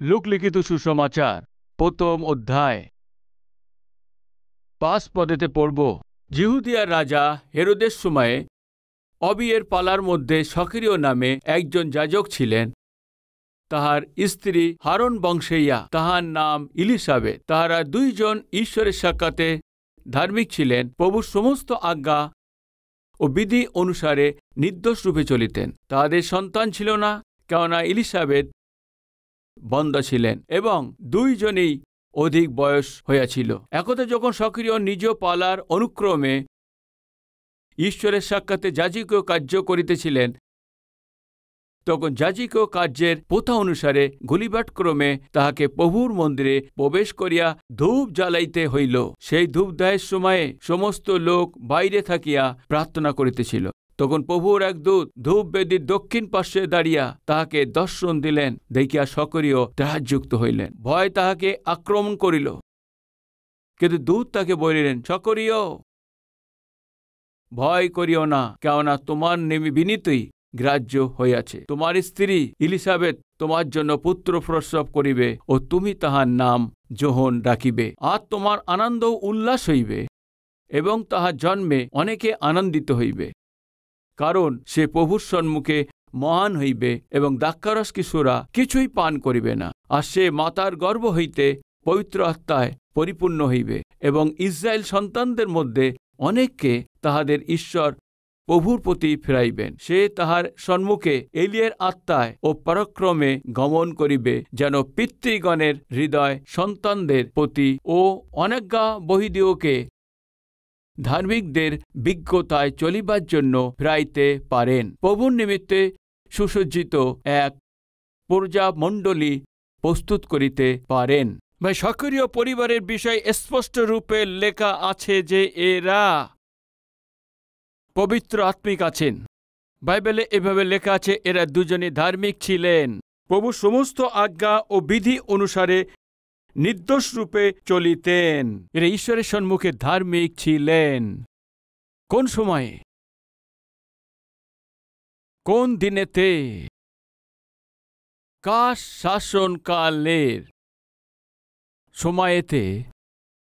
লূক লিখিত সুসমাচার প্রথম অধ্যায় 5 পদেতে পড়ব। জিহুদিয়ার রাজা হেরোদের সময়ে অবিয়ের পালার মধ্যে সক্রিয় নামে একজন যাজক ছিলেন। তাহার স্ত্রী হারন বংশেয়া, তাহার নাম ইলিসাবেত। তাহারা দুইজন ঈশ্বরের সাক্ষাতে ধার্মিক ছিলেন, প্রভুর সমস্ত আজ্ঞা ও বিধি অনুসারে নির্দোষ রূপে চলিতেন। তাহাদের সন্তান ছিল না, কেননা ইলিসাবেত বন্ধ ছিলেন এবং দুইজনেই অধিক বয়স হইয়াছিল। একথা যখন সক্রিয় নিজ পালার অনুক্রমে ঈশ্বরের সাক্ষাতে যাজকীয় কার্য করিতেছিলেন, তখন যাজকীয় কার্যের প্রথা অনুসারে গুলিবাটক্রমে তাহাকে প্রভুর মন্দিরে প্রবেশ করিয়া ধূপ জ্বালাইতে হইল। সেই ধূপ দাহের সময়ে সমস্ত লোক বাইরে থাকিয়া প্রার্থনা করিতেছিল। তখন প্রভুর এক দূত ধূপ বেদীর দক্ষিণ পার্শ্বে দাঁড়িয়া তাহাকে দর্শন দিলেন। দেখিয়া সক্রিয় ত্রাসযুক্ত হইলেন, ভয় তাহাকে আক্রমণ করিল। কিন্তু দূত তাকে বলিলেন, সক্রিয়, ভয় করিও না, কেননা তোমার বিনীতই গ্রাহ্য হইয়াছে। তোমার স্ত্রী ইলিসাবেত তোমার জন্য পুত্র প্রসব করিবে ও তুমি তাহার নাম যোহন রাখিবে। আর তোমার আনন্দ উল্লাস হইবে এবং তাহার জন্মে অনেকে আনন্দিত হইবে, কারণ সে প্রভুর সম্মুখে মহান হইবে এবং দ্রাক্ষারস কিশোরা কিছুই পান করিবে না। আর সে মাতার গর্ভ হইতে পবিত্র আত্মায় পরিপূর্ণ হইবে এবং ইসরায়েল সন্তানদের মধ্যে অনেককে তাহাদের ঈশ্বর প্রভুর প্রতি ফিরাইবেন। সে তাহার সম্মুখে এলিয়ের আত্মায় ও পরাক্রমে গমন করিবে, যেন পিতৃগণের হৃদয় সন্তানদের প্রতি ও অনাজ্ঞা বহিদিওকে ধার্মিকদের বিজ্ঞতায় চলিবার জন্য ফিরাইতে পারেন। প্রভুর নিমিত্তে সুসজ্জিত এক প্রজামণ্ডলী প্রস্তুত করিতে পারেন। ভাই, সক্রিয় পরিবারের বিষয় স্পষ্ট রূপে লেখা আছে যে এরা পবিত্র আত্মিক আছেন। বাইবেলে এভাবে লেখা আছে, এরা দুজনে ধার্মিক ছিলেন, প্রভু সমস্ত আজ্ঞা ও বিধি অনুসারে নির্দোষ রূপে চলিতেন। এরা ঈশ্বরের সম্মুখে ধার্মিক ছিলেন। কোন সময়ে, কোন দিনেতে? কার শাসনকালের সময়েতে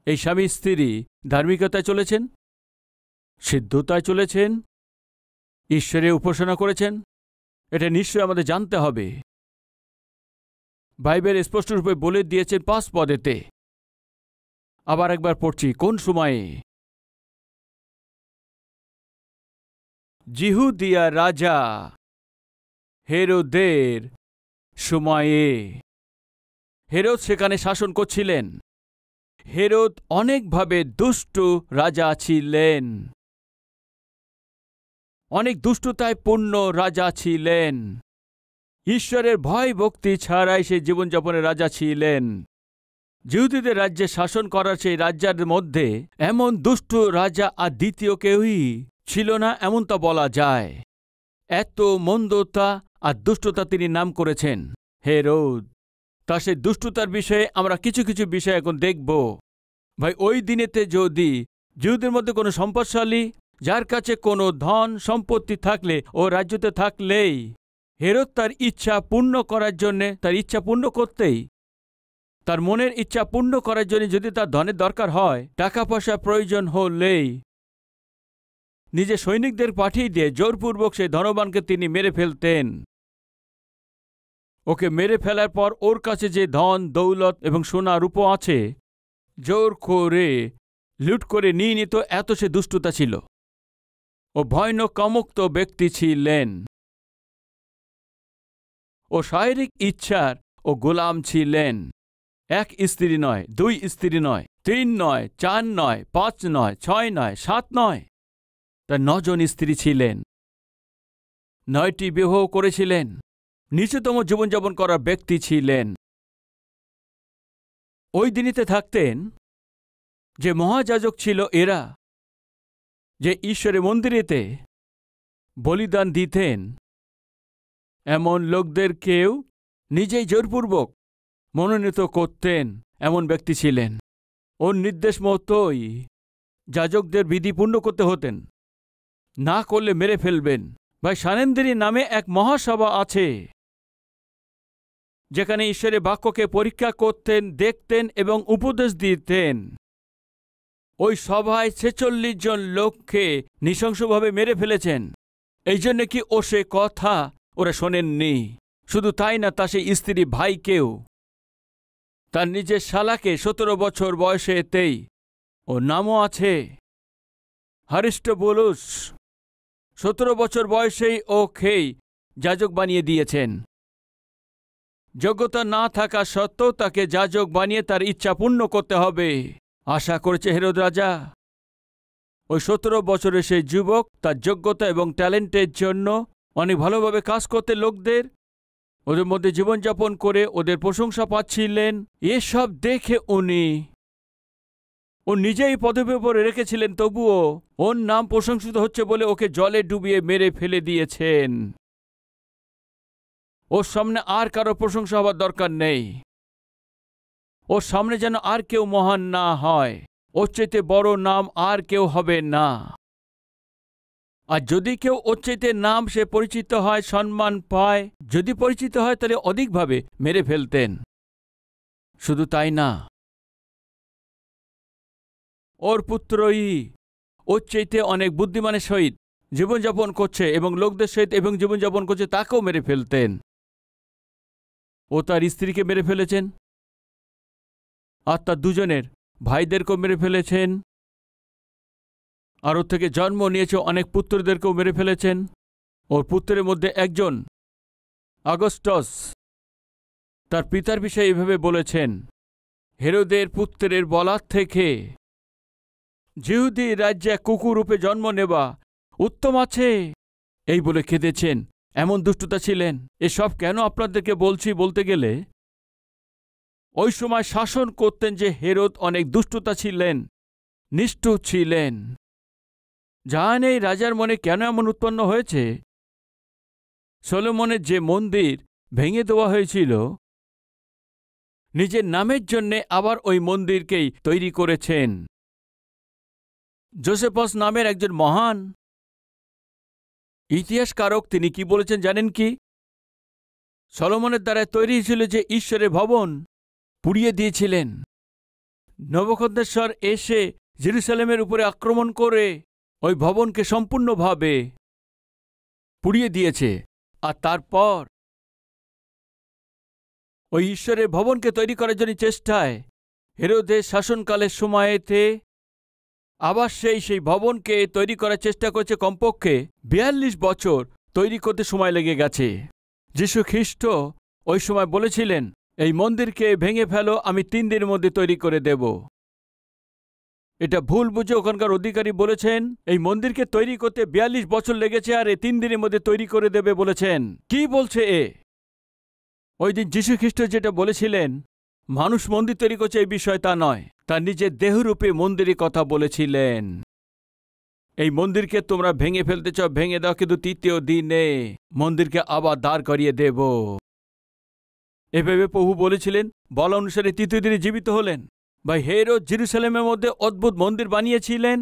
এই স্বামী স্ত্রী ধার্মিকতায় চলেছেন, সিদ্ধতায় চলেছেন, ঈশ্বরের উপাসনা করেছেন। এটা নিশ্চয়ই আমাদের জানতে হবে। বাইবেল স্পষ্টরূপে বলে দিয়েছেন 5 পদেতে। আবার একবার পড়ছি, কোন সময়ে? জিহুদিয়া রাজা হেরোদের সময়ে। হেরোদ সেখানে শাসন করছিলেন। হেরোদ অনেকভাবে দুষ্ট রাজা ছিলেন, অনেক দুষ্টতায় পূর্ণ রাজা ছিলেন। ঈশ্বরের ভয় ভক্তি ছাড়াই সে জীবনযাপনের রাজা ছিলেন। জিহুদীদের রাজ্যে শাসন করার সেই রাজ্যের মধ্যে এমন দুষ্ট রাজা আর দ্বিতীয় কেউই ছিল না, এমনটা বলা যায়। এত মন্দতা আর দুষ্টতা তিনি নাম করেছেন হেরোদ। তা সে দুষ্টতার বিষয়ে আমরা কিছু কিছু বিষয় এখন দেখব। ভাই, ওই দিনেতে যদি জিহুদের মধ্যে কোনো সম্পদশালী, যার কাছে কোনো ধন সম্পত্তি থাকলে ও রাজ্যতে থাকলেই হেরোদ তার ইচ্ছা পূর্ণ করার জন্যে, তার ইচ্ছা পূর্ণ করতেই, তার মনের ইচ্ছা পূর্ণ করার জন্য যদি তার ধনের দরকার হয়, টাকা পয়সা প্রয়োজন হলেই নিজের সৈনিকদের পাঠিয়ে দিয়ে জোরপূর্বক সেই ধনবানকে তিনি মেরে ফেলতেন। ওকে মেরে ফেলার পর ওর কাছে যে ধন দৌলত এবং সোনা রূপ আছে, জোর করে লুট করে নিয়ে নিত। এত সে দুষ্টতা ছিল। ও ভয়ানক কামুক্ত ব্যক্তি ছিলেন। ও শারীরিক ইচ্ছার ও গোলাম ছিলেন। 1 স্ত্রী নয়, 2 স্ত্রী নয়, 3 নয়, 4 নয়, 5 নয়, 6 নয়, 7 নয়, তার 9 জন স্ত্রী ছিলেন। 9টি বিবাহ করেছিলেন। নিচতম জীবনযাপন করার ব্যক্তি ছিলেন। ওই দিনেতে থাকতেন যে মহাযাজক ছিল এরা, যে ঈশ্বরের মন্দিরেতে বলিদান দিতেন, এমন লোকদেরকেও নিজেই জোরপূর্বক মনোনীত করতেন। এমন ব্যক্তি ছিলেন। ওর নির্দেশ মতোই যাজকদের বিধি পূর্ণ করতে হতেন, না করলে মেরে ফেলবেন। ভাই, সানেন্দ্রী নামে এক মহাসভা আছে। যেখানে ঈশ্বরের বাক্যকে পরীক্ষা করতেন, দেখতেন এবং উপদেশ দিতেন। ওই সভায় 46 জন লোককে নৃশংসভাবে মেরে ফেলেছেন। এই জন্য কি ও সে কথা ওরা শোনেননি। শুধু তাই না, তা সেই স্ত্রী ভাইকেও, তার নিজের শালাকে 17 বছর বয়সেতেই, ও নামও আছে হারিস্টোবুলুস, 17 বছর বয়সেই ওকেই যাজক বানিয়ে দিয়েছেন। যোগ্যতা না থাকা সত্ত্বেও তাকে যাজক বানিয়ে তার ইচ্ছা পূর্ণ করতে হবে আশা করেছে হেরোদ রাজা। ওই 17 বছরের সেই যুবক তার যোগ্যতা এবং ট্যালেন্টের জন্য অনেক ভালোভাবে কাজ করতে লোকদের ওদের মধ্যে জীবনযাপন করে ওদের প্রশংসা পাচ্ছিলেন। এসব দেখে ও নিজেই পদবী উপরে রেখেছিলেন, তবুও ওর নাম প্রশংসিত হচ্ছে বলে ওকে জলে ডুবিয়ে মেরে ফেলে দিয়েছেন। ওর সামনে আর কারো প্রশংসা হবার দরকার নেই। ওর সামনে যেন আর কেউ মহান না হয়। ওর চাইতে বড় নাম আর কেউ হবে না। আর যদি কেউ ওর চাইতে নাম সে পরিচিত হয়, সম্মান পায়, যদি পরিচিত হয়, তাহলে অধিকভাবে মেরে ফেলতেন। শুধু তাই না, ওর পুত্রই ওর চাইতে অনেক বুদ্ধিমানের সহিত জীবনযাপন করছে এবং লোকদের সহিত এবং জীবনযাপন করছে, তাকেও মেরে ফেলতেন। ও তার স্ত্রীকে মেরে ফেলেছেন, আর তার দুজনের ভাইদেরকেও মেরে ফেলেছেন, আর ওর থেকে জন্ম নিয়েছে অনেক পুত্রদেরকেও মেরে ফেলেছেন। ওর পুত্রের মধ্যে একজন আগস্টাস তার পিতার বিষয়ে এভাবে বলেছেন, হেরোদের পুত্রের বলার থেকে জিহুদি রাজ্যে কুকুর রূপে জন্ম নেওয়া উত্তম আছে, এই বলে কেঁদেছেন। এমন দুষ্টতা ছিলেন। এসব কেন আপনাদেরকে বলছি বলতে গেলে, ওই সময় শাসন করতেন যে হেরোদ অনেক দুষ্টতা ছিলেন, নিষ্ঠুর ছিলেন। জানেন এই রাজার মনে কেন এমন উৎপন্ন হয়েছে? সলোমনের যে মন্দির ভেঙে দেওয়া হয়েছিল, নিজের নামের জন্যে আবার ওই মন্দিরকেই তৈরি করেছেন। জোসেফাস নামের একজন মহান ইতিহাসকারক, তিনি কি বলেছেন জানেন কি? সলোমনের দ্বারা তৈরি ছিল যে ঈশ্বরের ভবন পুড়িয়ে দিয়েছিলেন। নবুকদ্নেছর এসে জেরুসালেমের উপরে আক্রমণ করে ওই ভবনকে সম্পূর্ণভাবে পুড়িয়ে দিয়েছে। আর তারপর ওই ঈশ্বরের ভবনকে তৈরি করার জন্য চেষ্টায় হেরোদের শাসনকালের সময়েতে আবার সেই ভবনকে তৈরি করার চেষ্টা করেছে। কমপক্ষে 42 বছর তৈরি করতে সময় লেগে গেছে। যীশু খ্রিস্ট ওই সময় বলেছিলেন, এই মন্দিরকে ভেঙে ফেলো, আমি 3 দিনের মধ্যে তৈরি করে দেব। এটা ভুল বুঝে ওখানকার অধিকারী বলেছেন, এই মন্দিরকে তৈরি করতে 42 বছর লেগেছে আর 3 দিনের মধ্যে তৈরি করে দেবে বলেছেন। কি বলছে এ? ওই দিন যীশু খ্রিস্ট যেটা বলেছিলেন মানুষ মন্দির তৈরি করছে এই বিষয়, তা নয়, তার নিজের দেহরূপে মন্দিরের কথা বলেছিলেন। এই মন্দিরকে তোমরা ভেঙে ফেলতে চাও, ভেঙে দাও, কিন্তু 3য় দিনে মন্দিরকে আবার দাঁড় করিয়ে দেব। এভাবে প্রভু বলেছিলেন। বলা অনুসারে 3য় দিনে জীবিত হলেন। ভাই, হেরোদ জেরুসালেমের মধ্যে অদ্ভুত মন্দির বানিয়েছিলেন।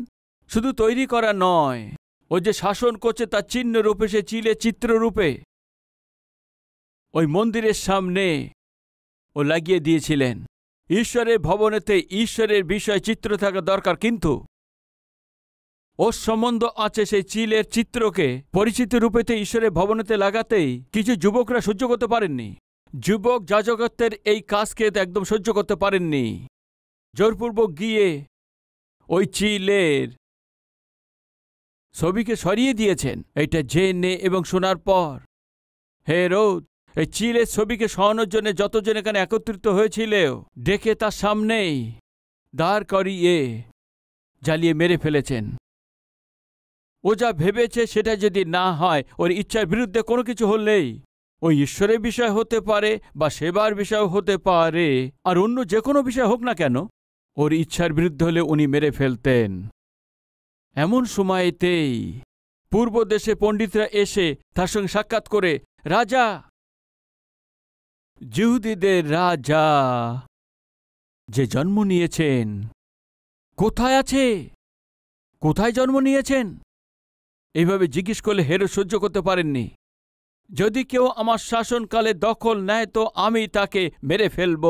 শুধু তৈরি করা নয়, ও যে শাসন করছে তার চিহ্ন রূপে, সে চিলে চিত্ররূপে ওই মন্দিরের সামনে ও লাগিয়ে দিয়েছিলেন। ঈশ্বরের ভবনেতে ঈশ্বরের বিষয় চিত্র থাকা দরকার, কিন্তু ওর সম্বন্ধ আছে সেই চিলের চিত্রকে পরিচিত রূপেতে ঈশ্বরের ভবনেতে লাগাতেই কিছু যুবকরা সহ্য করতে পারেননি। যুবক যাজকত্বের এই কাজকে একদম সহ্য করতে পারেননি। জোরপূর্বক গিয়ে ওই চিলের ছবিকে সরিয়ে দিয়েছেন। এটা জেনে এবং শোনার পর হেরোদ এই চিলের ছবিকে সরানোর জন্য যতজন এখানে একত্রিত হয়েছিল ডেকে তার সামনেই দাঁড় করিয়ে জ্বালিয়ে মেরে ফেলেছেন। ও যা ভেবেছে সেটা যদি না হয়, ওর ইচ্ছার বিরুদ্ধে কোনো কিছু হলেই, ওই ঈশ্বরের বিষয় হতে পারে বা সেবার বিষয় হতে পারে, আর অন্য যে কোনো বিষয় হোক না কেন, ওর ইচ্ছার বিরুদ্ধে হলে উনি মেরে ফেলতেন। এমন সময়তেই পূর্ব দেশে পণ্ডিতরা এসে তার সঙ্গে সাক্ষাৎ করে, রাজা, জিহুদীদের রাজা যে জন্ম নিয়েছেন কোথায় আছে? কোথায় জন্ম নিয়েছেন? এইভাবে জিজ্ঞেস করলে হেরোদ সহ্য করতে পারেননি। যদি কেউ আমার শাসনকালে দখল নেয় তো আমি তাকে মেরে ফেলব।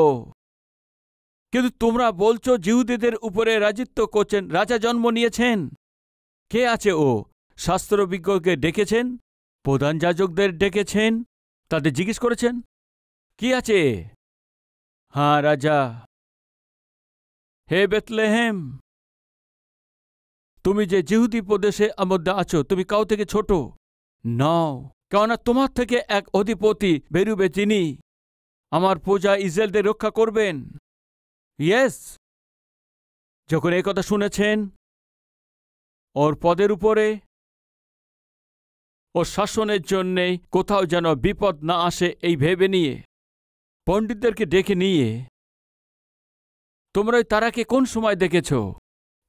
কিন্তু তোমরা বলছো জিহুদীদের উপরে রাজত্ব করছেন, রাজা জন্ম নিয়েছেন। কে আছে ও? শাস্ত্রবিজ্ঞকে ডেকেছেন, প্রধান যাজকদের ডেকেছেন, তাদের জিজ্ঞেস করেছেন কি আছে? হ্যাঁ, রাজা। হে বেথলেহেম, তুমি যে জিহুদি প্রদেশে মধ্যে আছো, তুমি কাউ থেকে ছোট নও, কেননা তোমার থেকে এক অধিপতি বেরুবে, তিনি আমার প্রজা ইসরায়েলদের রক্ষা করবেন। ইয়েস। যখন এই কথা শুনেছেন, ওর পদের উপরে, ওর শাসনের জন্যে কোথাও যেন বিপদ না আসে এই ভেবে নিয়ে পণ্ডিতদেরকে ডেকে নিয়ে, তোমরা ওই তারাকে কোন সময় দেখেছ?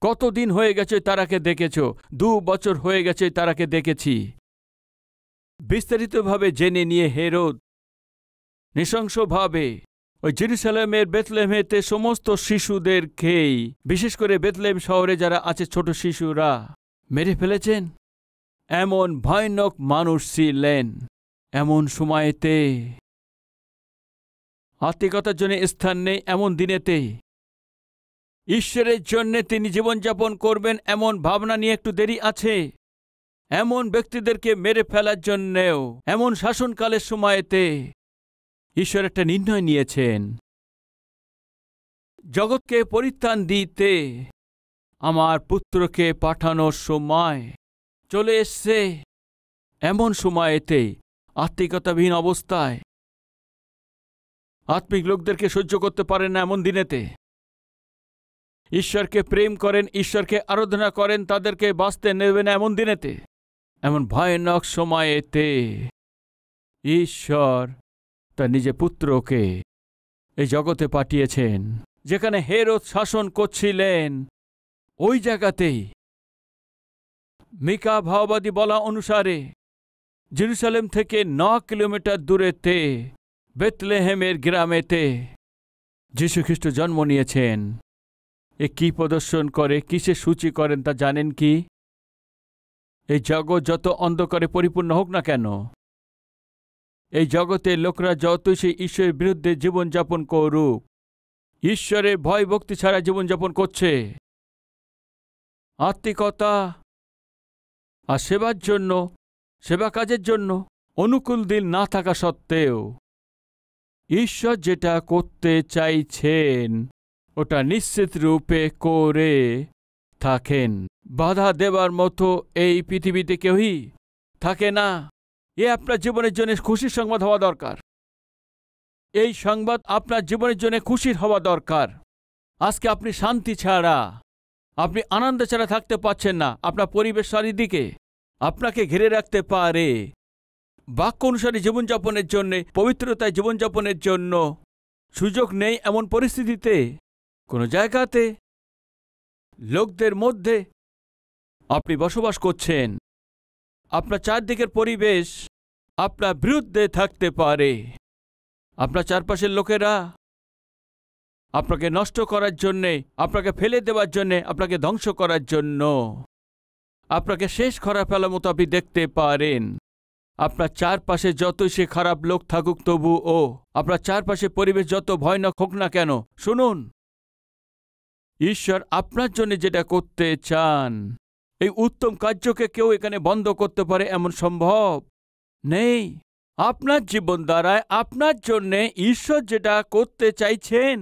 কতদিন হয়ে গেছে ওই তারাকে দেখেছ? 2 বছর হয়ে গেছে ওই তারাকে দেখেছি। বিস্তারিতভাবে জেনে নিয়ে হেরোদ নৃশংসভাবে ওই জেরুসালেমের বেথলেহেমেতে সমস্ত শিশুদেরকেই, বিশেষ করে বেথলেহেম শহরে যারা আছে ছোট শিশুরা, মেরে ফেলেছেন। এমন ভয়ানক মানুষ ছিলেন। এমন সময়েতে আত্মিকতার জন্য স্থান নেই, এমন দিনেতে ঈশ্বরের জন্য তিনি জীবনযাপন করবেন এমন ভাবনা নিয়ে একটু দেরি আছে। এমন ব্যক্তিদেরকে মেরে ফেলার জন্যেও এমন শাসনকালের সময়েতে ঈশ্বর একটা নির্ণয় নিয়েছেন, জগৎকে পরিত্রাণ দিতে আমার পুত্রকে পাঠানোর সময় চলে এসছে। এমন সময়েতে আত্মিকতাবিহীন অবস্থায় আত্মিক লোকদেরকে সহ্য করতে পারেন না, এমন দিনেতে ঈশ্বরকে প্রেম করেন, ঈশ্বরকে আরাধনা করেন, তাদেরকে বাঁচতে নেবে না, এমন দিনেতে, এমন ভয়ানক সময়েতে ঈশ্বর তার নিজের পুত্রকে এই জগতে পাঠিয়েছেন। যেখানে হেরোদ শাসন করছিলেন, ওই জায়গাতেই মিকা ভাওবাদী বলা অনুসারে জেরুসালেম থেকে 9 কিলোমিটার দূরেতে বেথলেহেমের গ্রামেতে যীশুখ্রিস্ট জন্ম নিয়েছেন। এ কি প্রদর্শন করে, কিসে সূচি করেন তা জানেন কি? এই জগৎ যত অন্ধকারে পরিপূর্ণ হোক না কেন, এই জগতের লোকরা যতই সেই ঈশ্বরের বিরুদ্ধে জীবনযাপন করুক, ঈশ্বরের ভয় ভক্তি ছাড়া জীবনযাপন করছে, আত্মিকতা আর সেবার জন্য, সেবা কাজের জন্য অনুকূল দিন না থাকা সত্ত্বেও ঈশ্বর যেটা করতে চাইছেন ওটা নিশ্চিত রূপে করে থাকেন। বাধা দেবার মতো এই পৃথিবীতে কেউই থাকে না। এ আপনার জীবনের জন্য খুশির সংবাদ হওয়া দরকার। এই সংবাদ আপনার জীবনের জন্য খুশির হওয়া দরকার। আজকে আপনি শান্তি ছাড়া, আপনি আনন্দ ছাড়া থাকতে পারছেন না। আপনার পরিবেশ চারিদিকে আপনাকে ঘিরে রাখতে পারে। বাক্য অনুসারে জীবনযাপনের জন্যে, পবিত্রতায় জীবনযাপনের জন্য সুযোগ নেই, এমন পরিস্থিতিতে কোনো জায়গাতে লোকদের মধ্যে আপনি বসবাস করছেন, আপনার চারদিকের পরিবেশ আপনার বিরুদ্ধে থাকতে পারে। আপনার চারপাশের লোকেরা আপনাকে নষ্ট করার জন্যে, আপনাকে ফেলে দেওয়ার জন্যে, আপনাকে ধ্বংস করার জন্য, আপনাকে শেষ করা ফেলার মতো আপনি দেখতে পারেন। আপনার চারপাশে যতই সে খারাপ লোক থাকুক তবুও, আপনার চারপাশে পরিবেশ যত ভয়ানক হোক না কেন, শুনুন, ঈশ্বর আপনার জন্য যেটা করতে চান, এই উত্তম কার্যকে কেউ এখানে বন্ধ করতে পারে এমন সম্ভব নেই। আপনার জীবন দ্বারায় আপনার জন্যে ঈশ্বর যেটা করতে চাইছেন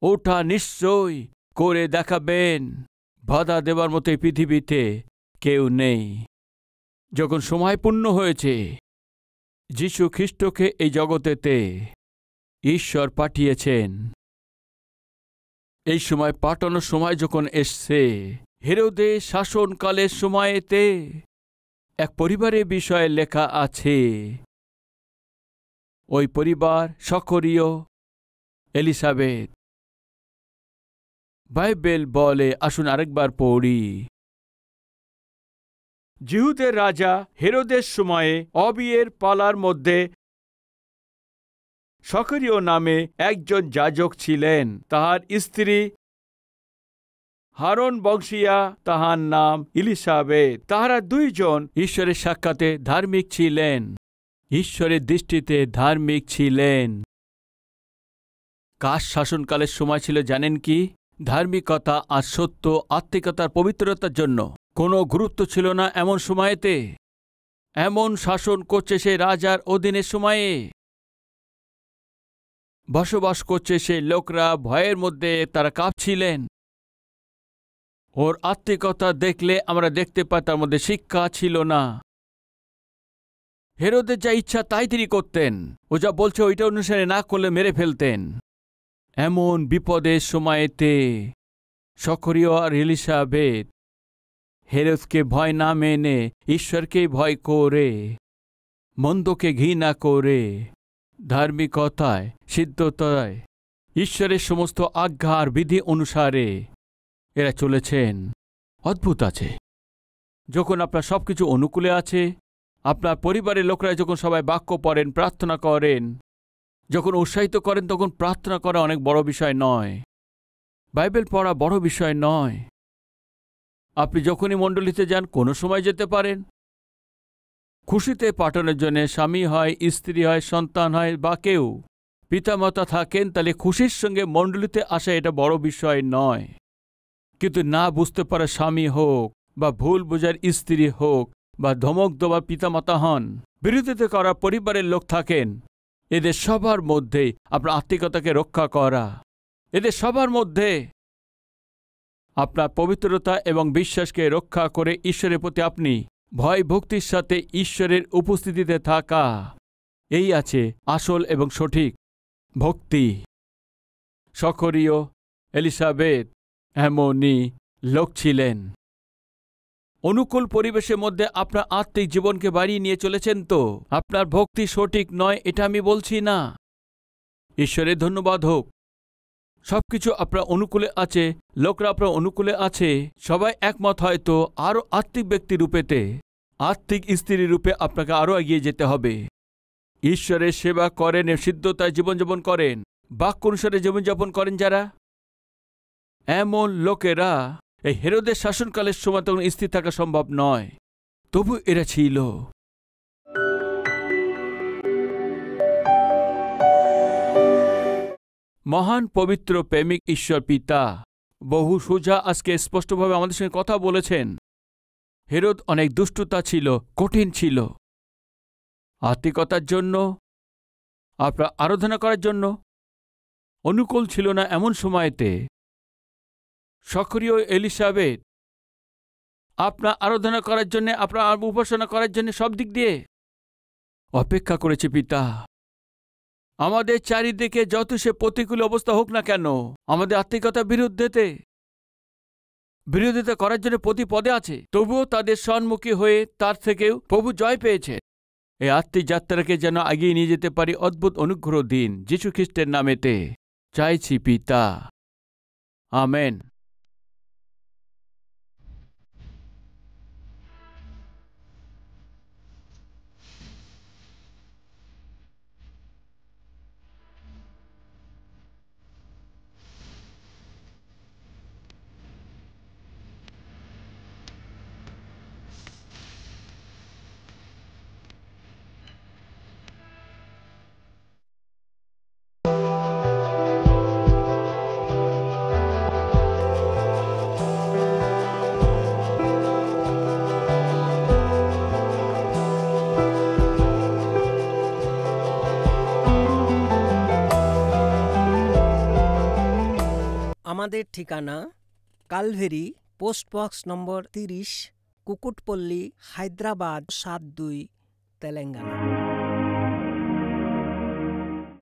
ওটা নিশ্চয়ই করে দেখাবেন। বাধা দেবার মতো এই পৃথিবীতে কেউ নেই। যখন সময় পূর্ণ হয়েছে, যীশু খ্রিস্টকে এই জগতেতে ঈশ্বর পাঠিয়েছেন। এই সময় পাঠানোর সময় যখন এসছে, হেরোদে শাসনকালের সময়েতে এক পরিবারের বিষয়ে লেখা আছে। ওই পরিবার সখরীয়, এলিসাবেথ। বাইবেল বলে, আসুন আরেকবার পড়ি। জিহুদের রাজা হেরোদের সময়ে অবিয়ের পালার মধ্যে সখরীয় নামে একজন যাজক ছিলেন। তাহার স্ত্রী হারন বংশীয়া, তাহার নাম ইলিসাবেত। তাহারা দুইজন ঈশ্বরের সাক্ষাতে ধার্মিক ছিলেন। ঈশ্বরের দৃষ্টিতে ধার্মিক ছিলেন। কার শাসনকালের সময় ছিল জানেন কি? ধার্মিকতা আর সত্য, আত্মিকতার পবিত্রতার জন্য কোনো গুরুত্ব ছিল না এমন সময়েতে। এমন শাসন করছে সে রাজার অধীনের সময়ে বসবাস করছে সেই লোকরা, ভয়ের মধ্যে তারা কাঁপছিলেন। ওর আত্মিকতা দেখলে আমরা দেখতে পাই তার মধ্যে শিক্ষা ছিল না। হেরোদের যা ইচ্ছা তাই তিনি করতেন, ও যা বলছে ওইটা অনুসারে না করলে মেরে ফেলতেন। এমন বিপদের সময়েতে সখরীয় আর এলিসাবেত হেরোদকে ভয় না মেনে ঈশ্বরকে ভয় করে, মন্দকে ঘৃণা করে, ধার্মিকতায়, সিদ্ধতায়, ঈশ্বরের সমস্ত আজ্ঞা আর বিধি অনুসারে এরা চলেছেন। অদ্ভুত আছে, যখন আপনার সবকিছু অনুকূলে আছে, আপনার পরিবারের লোকরা যখন সবাই বাক্য পড়েন, প্রার্থনা করেন, যখন উৎসাহিত করেন, তখন প্রার্থনা করা অনেক বড় বিষয় নয়, বাইবেল পড়া বড় বিষয় নয়। আপনি যখনই মণ্ডলীতে যান, কোনো সময় যেতে পারেন। খুশিতে পাঠানোর জন্য স্বামী হয়, স্ত্রী হয়, সন্তান হয় বা কেউ পিতামাতা থাকেন, তাহলে খুশির সঙ্গে মণ্ডলীতে আসা এটা বড় বিষয় নয়। কিন্তু না বুঝতে পারা স্বামী হোক বা ভুল বোঝার স্ত্রী হোক বা ধমক দেওয়ার পিতামাতা হন, বিরোধিতা করা পরিবারের লোক থাকেন, এদের সবার মধ্যে আপনার আত্মিকতাকে রক্ষা করা, এদের সবার মধ্যে আপনার পবিত্রতা এবং বিশ্বাসকে রক্ষা করে ঈশ্বরের প্রতি আপনি ভয় ভক্তির সাথে ঈশ্বরের উপস্থিতিতে থাকা, এই আছে আসল এবং সঠিক ভক্তি। সখরীয়, এলিসাবেত এমনই লোক ছিলেন। অনুকূল পরিবেশের মধ্যে আপনার আত্মিক জীবনকে বাড়িয়ে নিয়ে চলেছেন তো? আপনার ভক্তি সঠিক নয় এটা আমি বলছি না, ঈশ্বরের ধন্যবাদ হোক, সবকিছু আপনার অনুকূলে আছে, লোকরা আপনার অনুকূলে আছে, সবাই একমত। হয়তো আরও আত্মিক ব্যক্তি রূপেতে, আত্মিক স্ত্রী রূপে আপনাকে আরও এগিয়ে যেতে হবে। ঈশ্বরের সেবা করেন, সিদ্ধতায় জীবনযাপন করেন, বাক্য অনুসারে জীবনযাপন করেন যারা, এমন লোকেরা এই হেরোদের শাসনকালের সময় তখন স্থির থাকা সম্ভব নয়, তবু এরা ছিল। মহান পবিত্র প্রেমিক ঈশ্বর পিতা বহু সোজা আজকে স্পষ্টভাবে আমাদের সঙ্গে কথা বলেছেন। হেরোদ অনেক দুষ্টতা ছিল, কঠিন ছিল, আত্মিকতার জন্য, আপনার আরাধনা করার জন্য অনুকূল ছিল না। এমন সময়তে সক্রিয় এলিসাবেত আপনার আরাধনা করার জন্য, আপনার উপাসনা করার জন্য সব দিক দিয়ে অপেক্ষা করেছে পিতা। আমাদের চারিদিকে যত সে প্রতিকূল অবস্থা হোক না কেন, আমাদের আত্মিকতার বিরোধিতা করার জন্য প্রতি পদে আছে, তবুও তাদের সম্মুখী হয়ে তার থেকেও প্রভু জয় পেয়েছে। এই আত্মিক যাত্রাকে যেন এগিয়ে নিয়ে যেতে পারি অদ্ভুত অনুগ্রহ দিন যীশু খ্রিস্টের নামেতে চাইছি পিতা, আমেন। আমাদের ঠিকানা কালভেরি, পোস্টবক্স নম্বর 30, কুকুটপল্লী, হায়দ্রাবাদ 72, তেলেঙ্গানা।